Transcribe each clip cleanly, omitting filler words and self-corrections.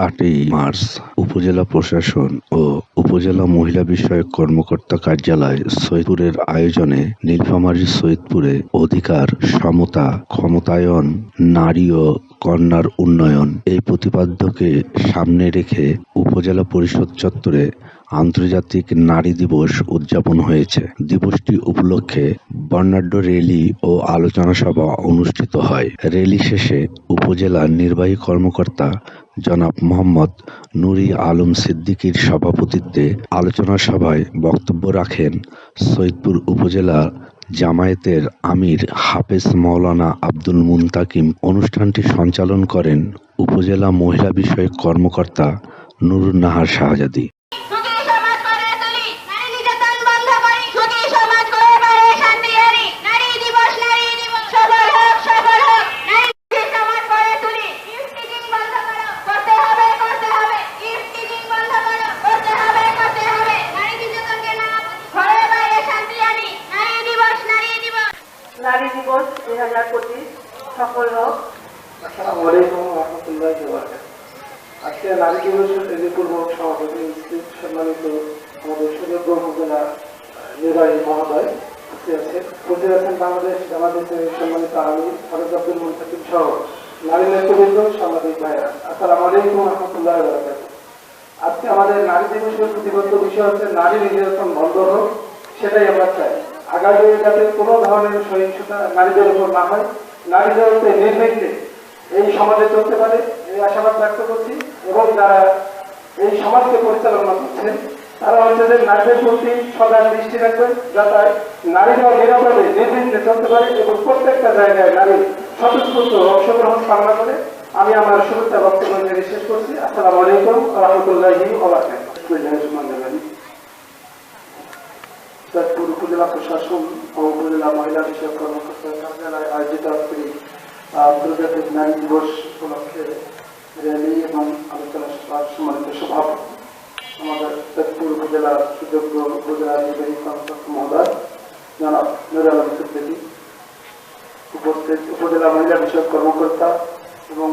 8ই March উপজেলা প্রশাসন ও উপজেলা মহিলা বিষয়ক কর্মকর্তা কার্যালয় সৈয়দপুরের আয়োজনে নীলফামারী সৈয়দপুরে অধিকার, সমতা, ক্ষমতায়ন, নারী ও কন্যার উন্নয়ন এই প্রতিপাদ্যকে সামনে রেখে উপজেলা পরিষদ চত্বরে আন্তর্জাতিক নারী দিবস উদযাপন হয়েছে। দিবসটি উপলক্ষে বর্ণাঢ্য র্যালি ও আলোচনা সভা অনুষ্ঠিত হয়। র্যালি শেষে উপজেলা নির্বাহী কর্মকর্তা জনাব মোহাম্মদ নুরী আলম সিদ্দিকীর সভাপতিত্বে আলোচনা সভায় বক্তব্য রাখেন সৈয়দপুর উপজেলা জামায়াতের আমির হাফেজ মাওলানা আব্দুল মুনতাকিম। অনুষ্ঠানটি সঞ্চালন করেন উপজেলা মহিলা বিষয়ক কর্মকর্তা নুরুন নাহার শাহজাদী। নারী দিবস 2025 সফল হোক। আসসালামু আলাইকুম ওয়া রাহমাতুল্লাহি ওয়া বারাকাতুহু। আজকে নারী দিবসের পূর্বক সভাপতি সম্মানিত আমাদের সুযোগ্য উপজেলা নির্বাহী মহোদয় আছেন, উপস্থিত আছেন বাংলাদেশ জামায়াতের সম্মানিত আমির হাফেজ আব্দুল মুনতাকিম সহ নারী নেতৃবৃন্দ, সাংবাদিক ভাইরা, আসসালামু আলাইকুম ওয়া রাহমাতুল্লাহি ওয়া বারাকাতুহু। আজকে আমাদের নারী দিবসের প্রতিবদ্ধ বিষয় হচ্ছে নারী নির্যাতন বন্ধ হোক, সেটাই আমরা চাই। আগামী যাতে কোনো ধরনের সহিংসতা নারীদের উপর না হয়, নারীদের উপরে নির্বিঘ্নে এই সমাজে চলতে পারে এই আশাবাদ ব্যক্ত করছি। এবং যারা এই সমাজকে পরিচালনা করছেন তারা হচ্ছে যে নারীদের প্রতি সদা দৃষ্টি রাখবেন, যাতে নারীরা নিরাপদে নির্বিঘ্নে চলতে পারে এবং প্রত্যেকটা জায়গায় নারী স্বতঃস্ফূর্ত অংশগ্রহণ কামনা করে আমি আমার শুভেচ্ছা বক্তব্য শেষ করছি। আসসালামু আলাইকুম ওয়া রাহমাতুল্লাহি ওয়া বারাকাতুহু। সৈয়দপুর উপজেলা প্রশাসন ও উপজেলা মহিলা বিষয়ক কর্মকর্তা কার্যালয় আয়োজিত আন্তর্জাতিক নারী দিবস উপলক্ষে র্যালি এবং আলোচনা সভার সম্মানিত সভাপতি আমাদের সৈয়দপুর উপজেলার সুযোগ্য উপজেলা নির্বাহী কর্মকর্তা মহোদয় জনাব নুরী আলম সিদ্দিকী, উপস্থিত উপজেলা মহিলা বিষয়ক কর্মকর্তা এবং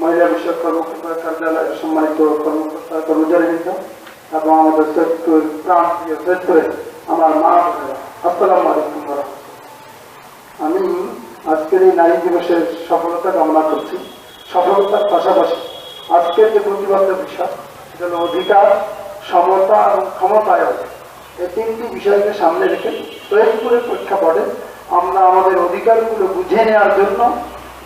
মহিলা বিষয়ক কর্মকর্তা কার্যালয়ের সম্মানিত কর্মকর্তা কর্মচারীবৃন্দ এবং আমাদের সৈয়দপুর প্রাণ প্রিয় সৈয়দপুরের আমার মা বোনেরা, আসসালামু আলাইকুম ওয়া রাহমাতুল্লাহ। আমি আজকের এই নারী দিবসের সফলতা কামনা করছি। সফলতার পাশাপাশি আজকের যে প্রতিবদ্ধ বিষয় সেটা হল অধিকার, সমতা এবং ক্ষমতায়ন। এই তিনটি বিষয়কে সামনে রেখে সৈয়দপুরের প্রেক্ষাপটে আমরা আমাদের অধিকারগুলো বুঝে নেওয়ার জন্য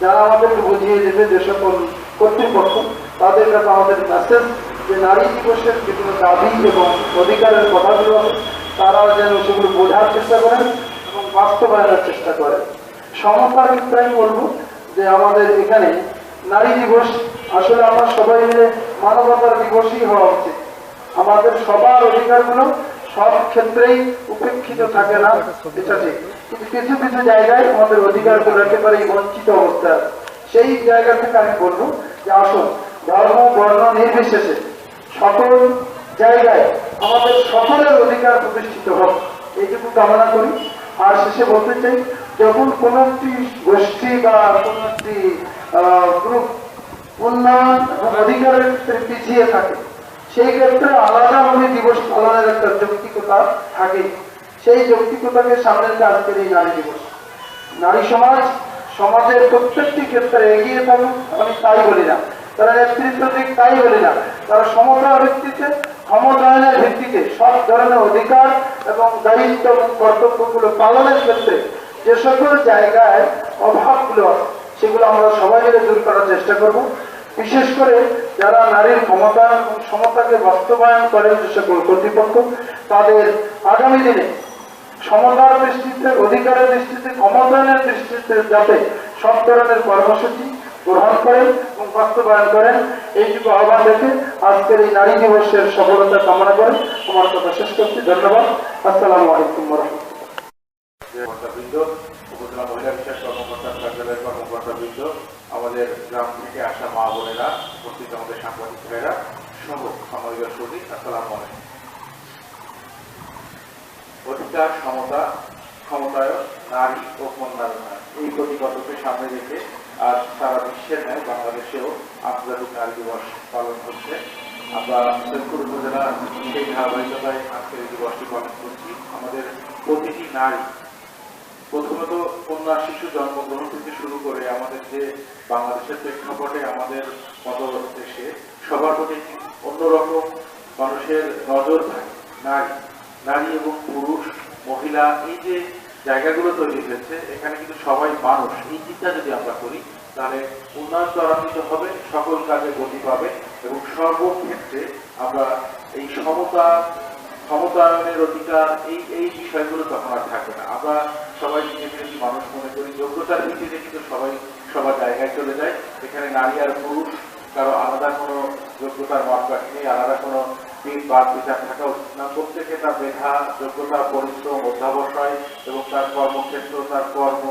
যারা আমাদেরকে বুঝিয়ে দেবে যে সকল কর্তৃপক্ষ, তাদের কাছে আমাদের মেসেজ যে নারী দিবসের বিভিন্ন দাবি এবং অধিকারের কথাগুলো তারা যেন সেগুলো বোঝার চেষ্টা করেন এবং বাস্তবায়নের চেষ্টা করেন। সমতার ক্ষেত্রে আমি বলবো যে আমাদের এখানে নারী দিবস আসলে আমরা সবাই মিলে মানবতার দিবসই হওয়া উচিত। আমাদের সবার অধিকারগুলো সব ক্ষেত্রেই উপেক্ষিত থাকে না, এটা ঠিক, কিন্তু কিছু কিছু জায়গায় আমাদের অধিকারগুলো একেবারেই বঞ্চিত অবস্থা। সেই জায়গা থেকে আমি বলবো যে আসুন ধর্ম বর্ণ নির্বিশেষে সকল জায়গায় আমাদের সকলের অধিকার প্রতিষ্ঠিত হোক, এইটুকু কামনা করি। আর শেষে বলতে চাই, যখন কোন একটি গোষ্ঠী বা কোন একটি গ্রুপ উন্নয়ন এবং অধিকারের ক্ষেত্রে পিছিয়ে থাকে, সেই ক্ষেত্রে আলাদাভাবে দিবস পালনের একটা যৌক্তিকতা থাকে। সেই যৌক্তিকতাকে সামনে রেখে আজকের এই নারী দিবস। নারী সমাজ সমাজের প্রত্যেকটি ক্ষেত্রে এগিয়ে থাকুক আমি তাই বলি না, তারা নেতৃত্ব দিক তাই বলি না, তারা সমতার ভিত্তিতে ক্ষমতায়নের ভিত্তিতে সব ধরনের অধিকার এবং দায়িত্ব এবং কর্তব্যগুলো পালনের ক্ষেত্রে যে সকল জায়গায় অভাবগুলো আছে সেগুলো আমরা সবাই মিলে দূর করার চেষ্টা করব। বিশেষ করে যারা নারীর ক্ষমতায়ন এবং সমতাকে বাস্তবায়ন করেন যে সকল কর্তৃপক্ষ, তাদের আগামী দিনে সমতার দৃষ্টিতে, অধিকারের দৃষ্টিতে, ক্ষমতায়নের দৃষ্টিতে যাতে সব ধরনের কর্মসূচি গ্রহণ করেন এবং বাস্তবায়ন করেন, এইটুকু আহ্বান রেখে আজকের এই নারী দিবসের সফলতা কামনা করে আমার কথা শেষ করছি। ধন্যবাদ। আসসালামু আলাইকুম ওয়া রাহমাতুল্লাহ। উপজেলা মহিলা বিষয়ক কর্মকর্তা কার্যালয়ের কর্মকর্তাবৃন্দ, আমাদের গ্রাম থেকে আসা মা বোনেরা, উপস্থিত আমাদের সাংবাদিক ভাইরা সহ সামরিক সৈনিক, আসসালামু আলাইকুম। অধিকার, সমতা, ক্ষমতায়ন, নারী ও কন্যার উন্নয়ন এই প্রতিবদ্ধকে সামনে রেখে আজ সারা বিশ্বের ন্যায় বাংলাদেশেও আন্তর্জাতিক নারী দিবস পালন হচ্ছে। এসেছে। আমরা সৈয়দপুর উপজেলার সেই ধারাবাহিকতায় আজকের এই দিবসটি পালন করছি। আমাদের প্রতিটি নারী, প্রথমত কন্যা শিশু জন্মগ্রহণ থেকে শুরু করে আমাদের যে বাংলাদেশের প্রেক্ষাপটে আমাদের মতো দেশে সবার প্রতি অন্যরকম মানুষের নজর থাকে। নারী এবং পুরুষ, মহিলা, এই যে জায়গাগুলো তৈরি হয়েছে, এখানে কিন্তু সবাই মানুষ। এই চিন্তা যদি আমরা করি তাহলে উন্নয়ন ত্বরান্বিত হবে, সকল কাজে গতি পাবে এবং সর্বক্ষেত্রে আমরা এই ক্ষমতায়নের অধিকার এই বিষয়গুলো তখন আর থাকবে না। আমরা সবাই নিজেকে মানুষ মনে করি, যোগ্যতার ভিত্তিতে কিন্তু সবাই সবার জায়গায় চলে যায়। এখানে নারী আর পুরুষ কারো আলাদা কোনো যোগ্যতার মাপকাঠি নেই, আলাদা কোনো বাদ বিচার থাকা উচিত না। প্রত্যেকে তার মেধা, যোগ্যতা, পরিশ্রম, অধ্যাবসায় এবং তার কর্মক্ষেত্র, তার কর্ম,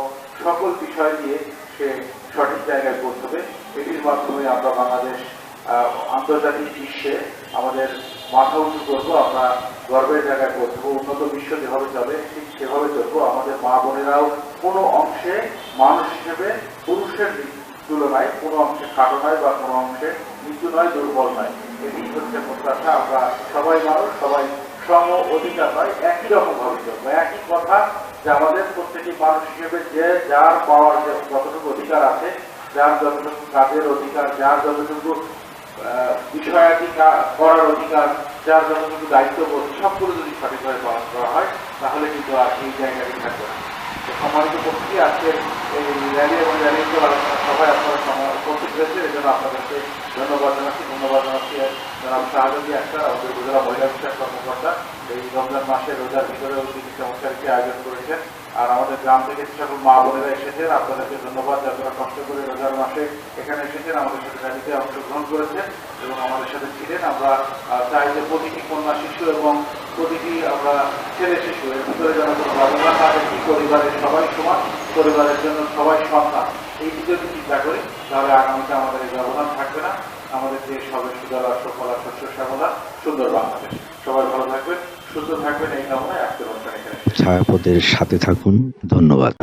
সকল বিষয় দিয়ে সে সঠিক জায়গায় পৌঁছবে। এটির মাধ্যমে আমরা বাংলাদেশ আন্তর্জাতিক বিশ্বে আমাদের মাথা উঁচু করবো, আমরা গর্বের জায়গায় পৌঁছবো। উন্নত বিশ্ব যেভাবে চলে ঠিক সেভাবে চলবো। আমাদের মা বোনেরাও কোনো অংশে মানুষ হিসেবে পুরুষের তুলনায় কোনো অংশে খাটো নয় বা কোনো অংশে নিচু নয়, দুর্বল নয়। এটি হচ্ছে প্রত্যাশা। আমরা সবাই মানুষ, সবাই সম অধিকার নয়, একই রকম ভাবে চলবো। একই কথা যে আমাদের প্রত্যেকটি মানুষ হিসেবে যে যার পাওয়ার যতটুকু অধিকার আছে, যার যতটুকু কাজের অধিকার, যার যতটুকু বিষয়াদি করার অধিকার, যার যতটুকু দায়িত্ববোধ, সবগুলো যদি সঠিকভাবে পালন করা হয় তাহলে কিন্তু আর এই জায়গাটি থাকবে না। সম্মানিত উপস্থিতি, আজকে এই র্যালি এবং র্যালি আলোচনা সভায় আপনারা উপস্থিত হয়েছে, এই জন্য আপনাদেরকে ধন্যবাদ জানাচ্ছি। জনাব শাহজাদি আক্তার, আমাদের উপজেলা মহিলা বিষয়ক কর্মকর্তা, এই রমজান মাসে রোজার ভিতরেও তিনি চমৎকার একটি আয়োজন করেছেন। আর আমাদের গ্রাম থেকে সকল মা বোনেরা এসেছেন, আপনাদেরকে ধন্যবাদ। যারা কষ্ট করে রোজার মাসে এখানে এসেছেন, আমাদের সাথে র্যালিতে অংশগ্রহণ করেছেন এবং আমাদের সাথে ছিলেন। আমরা চাই যে প্রতিটি কন্যা শিশু এবং প্রতিটি আমরা ছেলে শিশু এর ভিতরে যেন কোনো ব্যবধান না দেখি, পরিবারের সবাই সমান, পরিবারের জন্য সবাই সন্তান। এই দিকে যদি চিন্তা করি তাহলে আগামীতে আমাদের এই ব্যবধান থাকবে না। আমাদের দেশ হবে সুজলা, সুফলা, শস্য শ্যামলা, সুন্দর বাংলাদেশ। সবাই ভালো থাকবেন, সুস্থ থাকবেন, এই কামনায় আজকের অনুষ্ঠান এখানে। ছায়াপথের সাথে থাকুন। ধন্যবাদ।